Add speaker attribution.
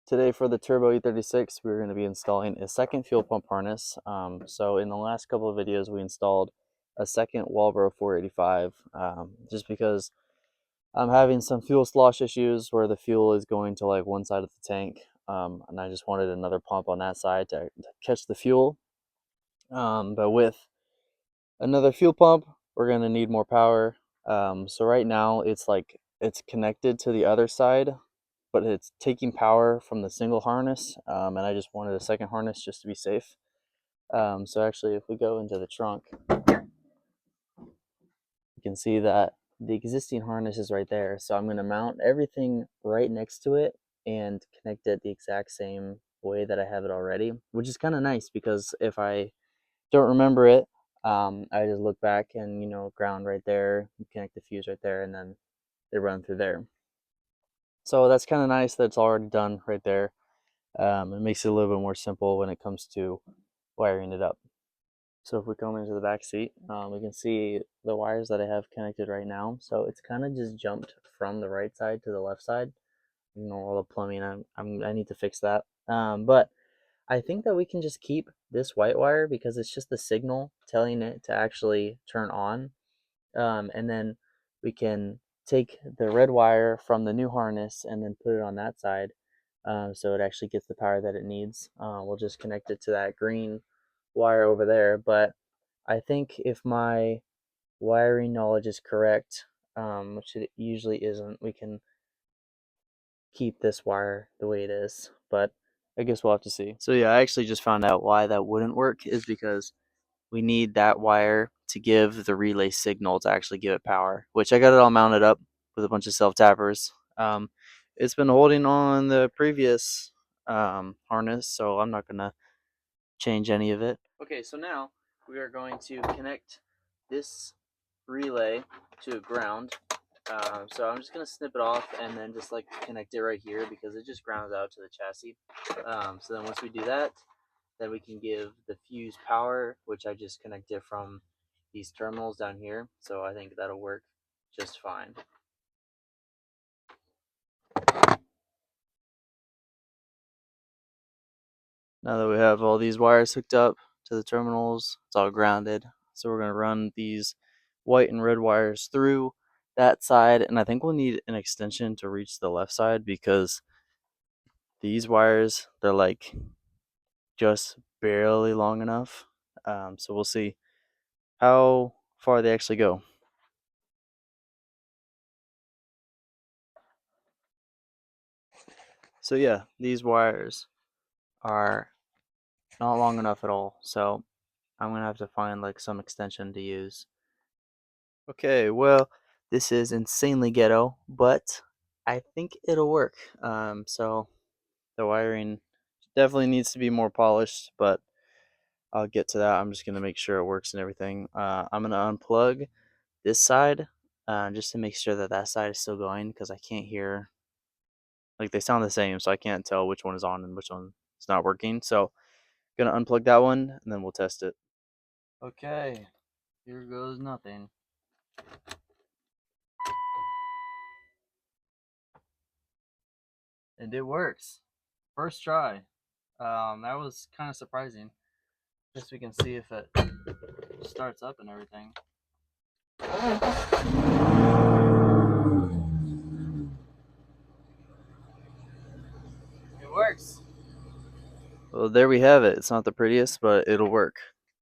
Speaker 1: Today for the Turbo E36, we're going to be installing a second fuel pump harness. So in the last couple of videos, we installed a second Walbro 485 just because I'm having some fuel slosh issues where the fuel is going to like one side of the tank. And I just wanted another pump on that side to catch the fuel. But with another fuel pump, we're going to need more power. So right now it's connected to the other side, but it's taking power from the single harness, and I just wanted a second harness just to be safe. So actually, if we go into the trunk, you can see that the existing harness is right there. So I'm going to mount everything right next to it and connect it the exact same way that I have it already, which is kind of nice because if I don't remember it, I just look back and, ground right there, connect the fuse right there, and then they run through there. So that's kind of nice that it's already done right there. It makes it a little bit more simple when it comes to wiring it up. So if we come into the back seat, we can see the wires that I have connected right now. So it's kind of just jumped from the right side to the left side. All the plumbing, I need to fix that. But I think that we can just keep this white wire because it's just the signal telling it to actually turn on. And then we can take the red wire from the new harness and then put it on that side, so it actually gets the power that it needs. We'll just connect it to that green wire over there. But I think if my wiring knowledge is correct, which it usually isn't, we can keep this wire the way it is. But I guess we'll have to see. So yeah, I actually just found out why that wouldn't work is because we need that wire to give the relay signal to actually give it power, which I got it all mounted up with a bunch of self-tappers. It's been holding on the previous harness, so I'm not going to change any of it. Okay, so now we are going to connect this relay to ground. So I'm just going to snip it off and then just like connect it right here because it just grounds out to the chassis. So then once we do that, then we can give the fuse power, which I just connected from these terminals down here. So I think that'll work just fine. Now that we have all these wires hooked up to the terminals, it's all grounded. So we're going to run these white and red wires through that side. And I think we'll need an extension to reach the left side because these wires, they're like just barely long enough. So we'll see how far they actually go. So yeah, these wires are not long enough at all, so I'm gonna have to find like some extension to use. Okay, well, this is insanely ghetto, but I think it'll work. So the wiring definitely needs to be more polished, but I'll get to that. I'm just gonna make sure it works and everything. I'm gonna unplug this side just to make sure that that side is still going because I can't hear, like they sound the same, so I can't tell which one is on and which one is not working. So gonna unplug that one and then we'll test it. Okay, here goes nothing. And it works. First try. That was kind of surprising. Just so we can see if it starts up and everything. It works. Well, there we have it. It's not the prettiest, but it'll work.